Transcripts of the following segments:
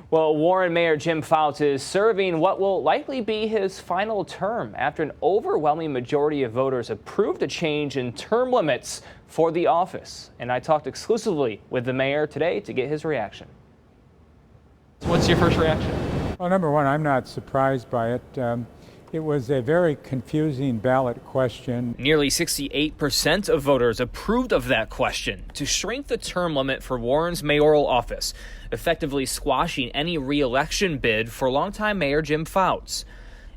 Well, Warren Mayor Jim Fouts is serving what will likely be his final term after an overwhelming majority of voters approved a change in term limits for the office. And I talked exclusively with the mayor today to get his reaction. What's your first reaction? Well, number one, I'm not surprised by it. It was a very confusing ballot question. Nearly 68% of voters approved of that question to shrink the term limit for Warren's mayoral office, effectively squashing any re-election bid for longtime Mayor Jim Fouts.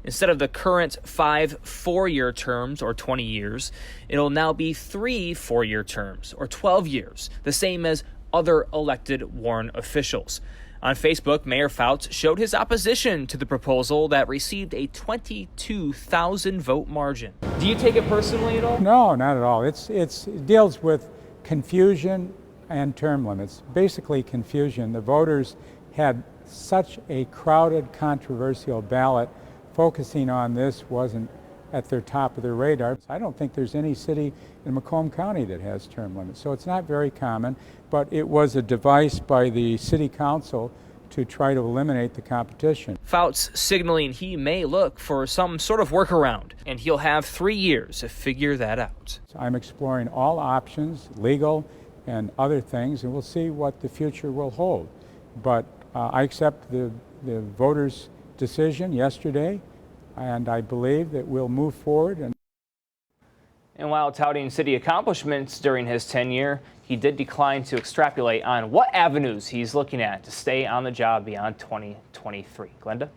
Instead of the current 5 four-year terms, or 20 years, it'll now be 3 four-year terms, or 12 years, the same as other elected Warren officials. On Facebook, Mayor Fouts showed his opposition to the proposal that received a 22,000 vote margin. Do you take it personally at all? No, not at all. It deals with confusion and term limits. Basically confusion. The voters had such a crowded, controversial ballot. Focusing on this wasn't at their top of their radar. I don't think there's any city in Macomb County that has term limits, so it's not very common, but it was a device by the city council to try to eliminate the competition. Fouts signaling he may look for some sort of workaround, and he'll have 3 years to figure that out. So I'm exploring all options, legal and other things, and we'll see what the future will hold. But I accept the voters' decision yesterday, and I believe that we'll move forward. And while touting city accomplishments during his tenure, he did decline to extrapolate on what avenues he's looking at to stay on the job beyond 2023. Glenda?